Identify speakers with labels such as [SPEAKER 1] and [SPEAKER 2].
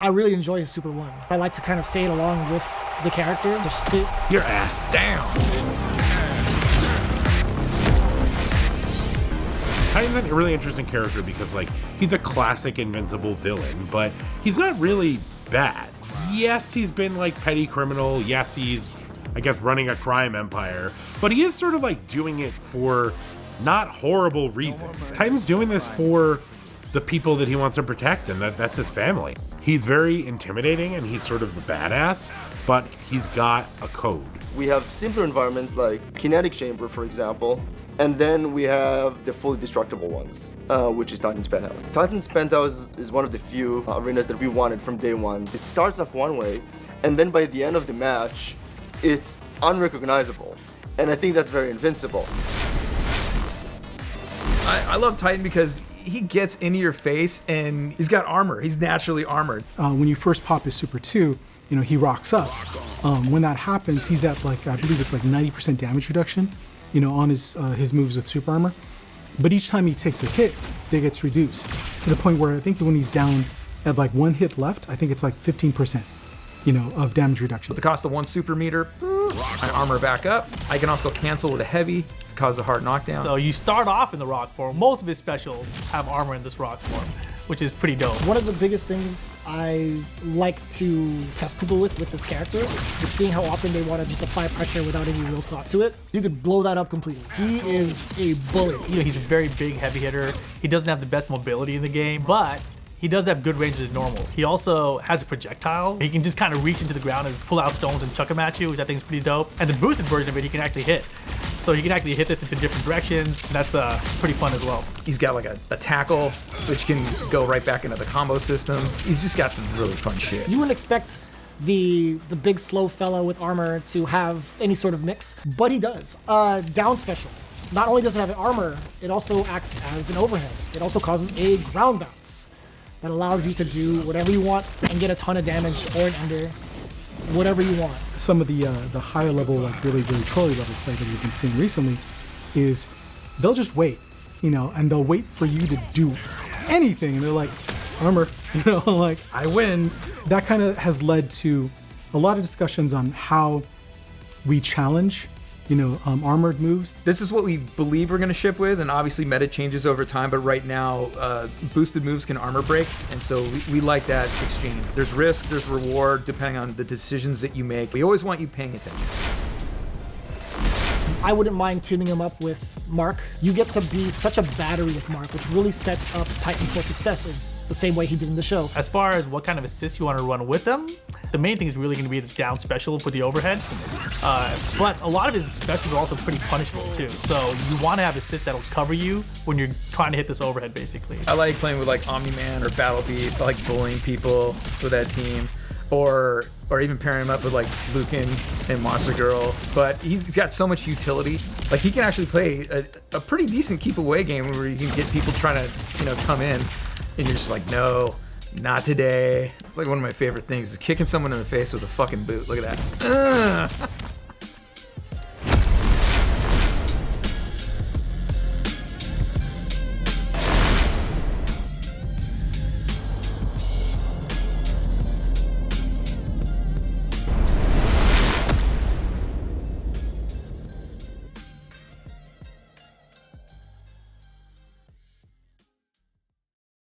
[SPEAKER 1] I really enjoy his Super 1. I like to kind of say it along with the character. Just sit
[SPEAKER 2] your ass down. Titan's a really interesting character because, like, he's a classic Invincible villain, but he's not really bad. Yes, he's been, like, petty criminal. Yes, he's, I guess, running a crime empire, but he is sort of, like, doing it for not horrible reasons. Titan's doing this for the people that he wants to protect, and that's his family. He's very intimidating, and he's sort of the badass, but he's got a code.
[SPEAKER 3] We have simpler environments like Kinetic Chamber, for example, and then we have the fully destructible ones, which is Titan's Penthouse. Titan's Penthouse is one of the few arenas that we wanted from day one. It starts off one way, and then by the end of the match, it's unrecognizable. And I think that's very Invincible.
[SPEAKER 4] I love Titan because he gets into your face and he's got armor. He's naturally armored.
[SPEAKER 5] When you first pop his Super 2, you know, he rocks up. When that happens, he's at like, I believe it's like 90% damage reduction, you know, on his moves with super armor. But each time he takes a hit, it gets reduced to the point where I think when he's down at like 1 hit left, I think it's like 15%, you know, of damage reduction.
[SPEAKER 4] With the cost of 1 super meter, I armor back up. I can also cancel with a heavy, cause a hard knockdown.
[SPEAKER 6] So you start off in the rock form. Most of his specials have armor in this rock form, which is pretty dope.
[SPEAKER 1] One of the biggest things I like to test people with this character is seeing how often they want to just apply pressure without any real thought to it. You could blow that up completely. He is a bullet.
[SPEAKER 6] You know, he's a very big heavy hitter. He doesn't have the best mobility in the game, but he does have good range with normals. He also has a projectile. He can just kind of reach into the ground and pull out stones and chuck them at you, which I think is pretty dope. And the boosted version of it, he can actually hit. So he can actually hit this into different directions. That's pretty fun as well.
[SPEAKER 4] He's got like a tackle, which can go right back into the combo system. He's just got some really fun shit.
[SPEAKER 1] You wouldn't expect the big slow fella with armor to have any sort of mix, but he does. Down special. Not only does it have an armor, it also acts as an overhead. It also causes a ground bounce that allows you to do whatever you want and get a ton of damage or an ender, whatever you want.
[SPEAKER 5] Some of the higher level, like really trolley level play that we've been seeing recently is they'll just wait, you know, and they'll wait for you to do anything. And they're like, armor, you know, like, I win. That kind of has led to a lot of discussions on how we challenge, you know, armored moves.
[SPEAKER 4] This is what we believe we're going to ship with, and obviously meta changes over time, but right now, boosted moves can armor break, and so we like that exchange. There's risk, there's reward, depending on the decisions that you make. We always want you paying attention.
[SPEAKER 1] I wouldn't mind teaming him up with Mark. You get to be such a battery with Mark, which really sets up Titan for success is the same way he did in the show.
[SPEAKER 6] As far as what kind of assists you want to run with them, the main thing is really going to be this down special for the overhead. But a lot of his specials are also pretty punishable too. So you want to have assists that'll cover you when you're trying to hit this overhead, basically.
[SPEAKER 4] I like playing with like Omni-Man or Battle Beast. I like bullying people with that team. Or even pairing him up with like Lucan and Monster Girl. But he's got so much utility. Like he can actually play a pretty decent keep away game where you can get people trying to, you know, come in and you're just like, no, not today. It's like one of my favorite things is kicking someone in the face with a fucking boot. Look at that.